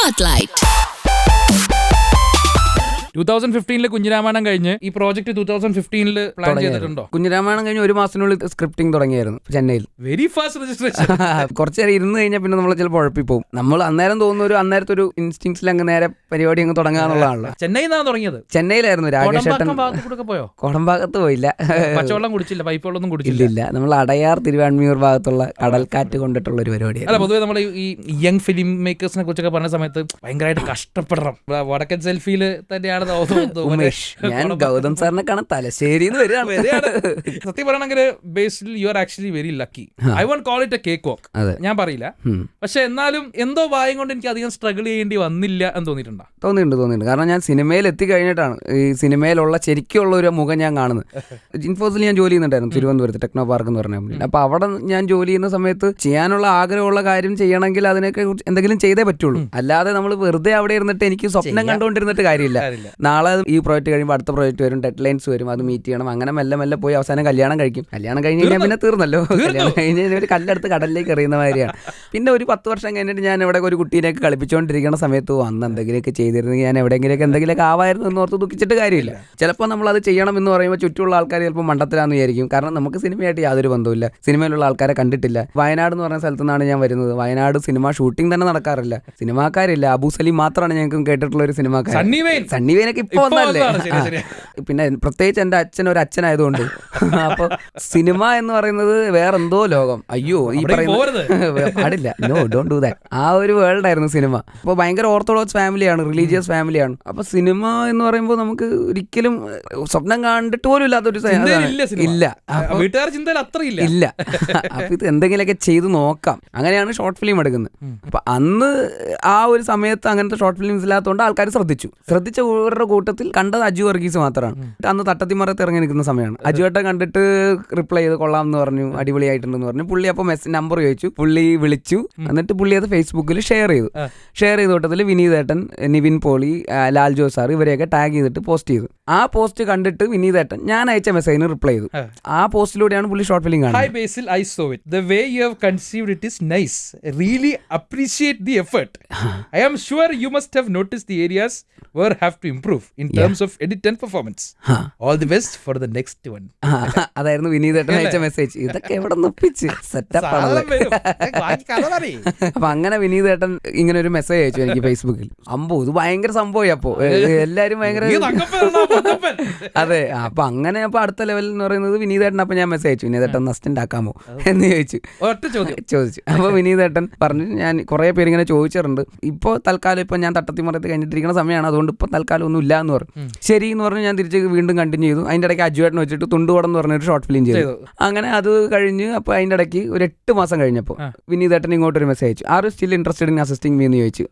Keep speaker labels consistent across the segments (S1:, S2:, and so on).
S1: Spotlight.
S2: 2015 Kunjiramayanam കഴിഞ്ഞ് ഈ project 2015 plan ചെയ്തിട്ടുണ്ടോ?
S3: കുഞ്ഞിരാമായണം കഴിഞ്ഞ് ഒരു മാസത്തിനുള്ളിൽ സ്ക്രിപ്റ്റിംഗ് തുടങ്ങിയായിരുന്നു ചെന്നൈയിൽ.
S2: Very fast registration.
S3: കുറച്ചു നേരം ഇരുന്ന് കഴിഞ്ഞാൽ പിന്നെ നമ്മൾ ചിലപ്പോൾ ഉഴപ്പിപ്പോവും. നമ്മൾ അന്നേരം തോന്നുന്ന അന്നേരത്തെ ഒരു ഇൻസ്റ്റിങ്സിൽ അങ്ങ് നേരെ പരിപാടി അങ്ങ് തുടങ്ങാന്നുള്ളതാണല്ലോ.
S2: ചെന്നൈയിൽ നിന്നാണ് തുടങ്ങിയത്.
S3: ചെന്നൈയിലായിരുന്നു. രാകേഷ് ഏട്ടൻ
S2: പോയോ?
S3: കോടമ്പാകത്ത് പോയില്ല.
S2: പച്ചവെള്ളം കുടിച്ചില്ല, പൈപ്പ് വെള്ളം കുടിച്ചില്ല.
S3: ഇല്ല, നമ്മൾ അടയാർ തിരുവാൻമിയൂർ ഭാഗത്തുള്ള കടൽക്കാറ്റ് കൊണ്ടിട്ടുള്ള ഒരു പരിപാടിയാണ്.
S2: അല്ല, പൊതുവെ നമ്മൾ ഈ യങ് ഫിലിം മേക്കേഴ്സിനെ കുറിച്ചൊക്കെ പറഞ്ഞ സമയത്ത് ഭയങ്കരമായിട്ട് കഷ്ടപ്പെടണം. വടക്കൻ സെൽഫിയിൽ തന്നെയാണ്
S3: ഉമേഷ്. ഞാൻ ഗൗതം സാറിനെ കാണാൻ തലശ്ശേരിന്ന് വരികയാണ്.
S2: സത്യം പറയണെങ്കിൽ Basil you are actually very lucky. I won't call it a cake walk, ഞാൻ പറയില്ല. പക്ഷെ എന്നാലും എന്തോ വായം കൊണ്ട് എനിക്ക് അധികം സ്ട്രഗിൾ ചെയ്യേണ്ടി വന്നില്ല എന്ന് തോന്നിയിട്ടുണ്ട്. കാരണം ഞാൻ സിനിമയിൽ എത്തിക്കഴിഞ്ഞിട്ടാണ് ഈ സിനിമയിലുള്ള ശരിക്കുള്ള ഒരു മുഖം ഞാൻ കാണുന്നത്. ഇൻഫോസിൽ ഞാൻ ജോലി ചെയ്യുന്നുണ്ടായിരുന്നു, തിരുവനന്തപുരത്ത് ടെക്നോ പാർക്ക് എന്ന് പറഞ്ഞ കമ്പനി. അപ്പൊ അവിടെ ഞാൻ ജോലി ചെയ്യുന്ന സമയത്ത് ചെയ്യാനുള്ള ആഗ്രഹമുള്ള കാര്യം ചെയ്യണമെങ്കിൽ അതിനൊക്കെ എന്തെങ്കിലും ചെയ്തേ പറ്റുള്ളൂ. അല്ലാതെ നമ്മൾ വെറുതെ അവിടെ ഇരുന്നിട്ട് എനിക്ക് സ്വപ്നം കണ്ടുകൊണ്ടിരുന്നിട്ട് കാര്യമില്ല. നാളെ ഈ പ്രോജക്റ്റ് കഴിയുമ്പോൾ അടുത്ത പ്രോജക്റ്റ് വരും, ഡെഡ് ലൈൻസ് വരും, അത് മീറ്റ് ചെയ്യണം. അങ്ങനെ മെല്ലെ മെല്ലെ പോയി അവസാനം കല്യാണം കഴിക്കും. കല്യാണം കഴിഞ്ഞ് കഴിഞ്ഞാൽ പിന്നെ തീർന്നല്ലോ. കല്യാണം കഴിഞ്ഞ് കഴിഞ്ഞാൽ ഒരു കല്ലെടുത്ത് കടലിലേക്ക് എറിയുന്ന മാതിരിയാണ്. പിന്നെ ഒരു 10 വർഷം കഴിഞ്ഞിട്ട് ഞാൻ ഇവിടെ ഒരു കുട്ടീനെയൊക്കെ കളിപ്പിച്ചുകൊണ്ടിരിക്കുന്ന സമയത്ത് അന്ന് എന്തെങ്കിലുമൊക്കെ ചെയ്തിരുന്നെങ്കിൽ ഞാൻ എന്തെങ്കിലുമൊക്കെ ആവായിരുന്നു എന്ന് ഓർത്ത് ദുഃഖിച്ചിട്ട് കാര്യമില്ല. ചിലപ്പോൾ നമ്മളത് ചെയ്യണം എന്ന് പറയുമ്പോൾ ചുറ്റുമുള്ള ആൾക്കാർ ചിലപ്പോൾ മണ്ടത്തിലാന്ന് വിചാരിക്കും. കാരണം നമുക്ക് സിനിമയായിട്ട് യാതൊരു ബന്ധവുമില്ല, സിനിമയിലുള്ള ആൾക്കാരെ കണ്ടിട്ടില്ല. വയനാട് എന്ന് പറഞ്ഞ സ്ഥലത്തു നിന്നാണ് ഞാൻ വരുന്നത്. വയനാട് സിനിമ ഷൂട്ടിംഗ് തന്നെ നടക്കാറില്ല, സിനിമാക്കാരില്ല. അബു സലീം മാത്രമാണ് ഞങ്ങൾക്ക് കേട്ടിട്ടുള്ള ഒരു സിനിമാക്കാരൻ. സണ്ണിവേനൊക്കെ ഇപ്പൊ വന്നല്ലേ. പിന്നെ പ്രത്യേകിച്ച് എൻ്റെ അച്ഛൻ ഒരു അച്ഛനായതുകൊണ്ട് അപ്പോൾ സിനിമ എന്ന് പറയുന്നത് വേറെന്തോ ലോകം. അയ്യോ, ഈ പറയുന്നത് പാടില്ല, നോ ഡോണ്ട് ഡു ദാറ്റ്. ആ ഒരു വേൾഡ് ആയിരുന്നു സിനിമ. അപ്പോൾ ഭയങ്കര ഓർത്തഡോക്സ് ഫാമിലിയാണ്, റിലീജിയസ് ഫാമിലിയാണ്. അപ്പൊ സിനിമ എന്ന് പറയുമ്പോൾ നമുക്ക് ഒരിക്കലും സ്വപ്നം കണ്ടിട്ട് പോലും ഇല്ലാത്തൊരു ഇല്ല. ഇല്ല. അപ്പൊ ഇത് എന്തെങ്കിലുമൊക്കെ ചെയ്ത് നോക്കാം. അങ്ങനെയാണ് ഷോർട്ട് ഫിലിം എടുക്കുന്നത്. അപ്പൊ അന്ന് ആ ഒരു സമയത്ത് അങ്ങനത്തെ ഷോർട്ട് ഫിലിംസ് ഇല്ലാത്തതുകൊണ്ട് ആൾക്കാർ ശ്രദ്ധിച്ച ഇവരുടെ കൂട്ടത്തിൽ കണ്ടത് അജു വർഗീസ് മാത്രമാണ്. അന്ന് തട്ടത്തിമറത്ത് ഇറങ്ങി നിൽക്കുന്ന സമയമാണ്. അജുവേട്ടൻ കണ്ടിട്ട് റിപ്ലൈ ചെയ്ത് കൊള്ളാം എന്ന് പറഞ്ഞു, അടിപൊളിയായിട്ടുണ്ടെന്ന് പറഞ്ഞു. പുള്ളി അപ്പോൾ നമ്പർ ചോദിച്ചു, പുള്ളി വിളിച്ചു. എന്നിട്ട് പുള്ളി അത് ഫേസ്ബുക്കിൽ ഷെയർ ചെയ്ത കൂട്ടത്തിൽ വിനീതേട്ടൻ, നിവിൻ പോളി, ലാൽ ജോസ് സാർ ഇവരെയൊക്കെ ടാഗ് ചെയ്തിട്ട് പോസ്റ്റ് ചെയ്തു. ആ പോസ്റ്റ് കണ്ടിട്ട് വിനീതേട്ടൻ ഞാൻ അയച്ച മെസ്സേജിന് റിപ്ലൈ ചെയ്തു. ആ പോസ്റ്റിലൂടെയാണ് പുള്ളി ഷോർട്ട് ഫിലിം കാണുന്നത്. Hi Basil, I saw it. The way you have conceived it is nice. Really appreciate the effort. I am sure you must have noticed the areas where have to improve in terms of edit and performance. All the best for the next one.
S3: അതായിരുന്നു വിനീതേട്ടൻ അയച്ച message. ഇതൊക്കെ എവിടെ നൊപ്പിച്ച് setup ആണല്ലോ. അപ്പൊ അങ്ങനെ വിനീതേട്ടൻ ഇങ്ങനെ ഒരു message അയച്ചു എനിക്ക് ഫേസ്ബുക്കിൽ. അമ്പോ, ഇത് ഭയങ്കര സംഭവമായി. അപ്പോ എല്ലാരും ഭയങ്കര അതെ. അപ്പൊ അങ്ങനെ അപ്പൊ അടുത്ത ലെവൽ എന്ന് പറയുന്നത് വിനീതേട്ടൻ. അപ്പൊ ഞാൻ മെസ്സേജ് അയച്ചു, വിനീതേട്ടൻ അസിസ്റ്റന്റ് ആക്കാമോ എന്ന് ചോദിച്ചു. അപ്പൊ വിനീതേട്ടൻ പറഞ്ഞു, ഞാൻ കുറെ പേര് ഇങ്ങനെ ചോദിച്ചിട്ടുണ്ട്, ഇപ്പൊ തൽക്കാലം ഇപ്പൊ ഞാൻ തട്ടത്തിമറത്ത് കഴിഞ്ഞിട്ടിരിക്കുന്ന സമയമാണ്, അതുകൊണ്ട് ഇപ്പൊ തൽക്കാലം ഒന്നും ഇല്ല എന്ന് പറഞ്ഞു. ശരി എന്ന് പറഞ്ഞ് ഞാൻ തിരിച്ച് വീണ്ടും കണ്ടിന്യൂ ചെയ്തു. അതിന്റെ ഇടയ്ക്ക് അജുവേട്ടൻ വെച്ചിട്ട് തുണ്ടുപടം എന്ന് പറഞ്ഞൊരു ഷോർട്ട് ഫിലിം ചെയ്തു. അങ്ങനെ അത് കഴിഞ്ഞ് അപ്പൊ അതിന്റെ ഇടയ്ക്ക് ഒരു 8 മാസം കഴിഞ്ഞപ്പോൾ വിനീതേട്ടൻ ഇങ്ങോട്ട് ഒരു മെസ്സേജ് അയച്ചു, are you still interested in assisting me എന്ന് ചോദിച്ചു.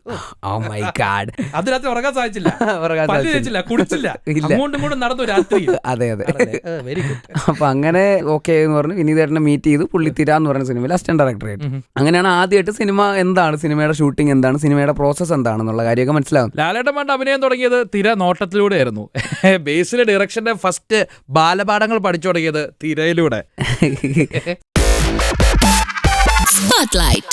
S3: Oh my god. അതെ. അപ്പൊ അങ്ങനെ ഓക്കെ എന്ന് പറഞ്ഞു വിനീതേട്ടനെ മീറ്റ് ചെയ്തു. പുള്ളിത്തിര എന്ന് പറഞ്ഞ സിനിമയിൽ അസിസ്റ്റന്റ് ഡയറക്ടറായിട്ട്. അങ്ങനെയാണ് ആദ്യമായിട്ട് സിനിമ എന്താണ്, സിനിമയുടെ ഷൂട്ടിംഗ് എന്താണ്, സിനിമയുടെ പ്രോസസ് എന്താണെന്നുള്ള കാര്യമൊക്കെ മനസ്സിലാവും.
S2: ലാലേട്ടൻ പണ്ട് അഭിനയം തുടങ്ങിയത് തിര നോട്ടത്തിലൂടെയായിരുന്നു. ബേസിലെ ഡയറക്ഷന്റെ ഫസ്റ്റ് ബാലപാഠങ്ങൾ പഠിച്ചു തുടങ്ങിയത് തിരയിലൂടെ.
S1: Spotlight.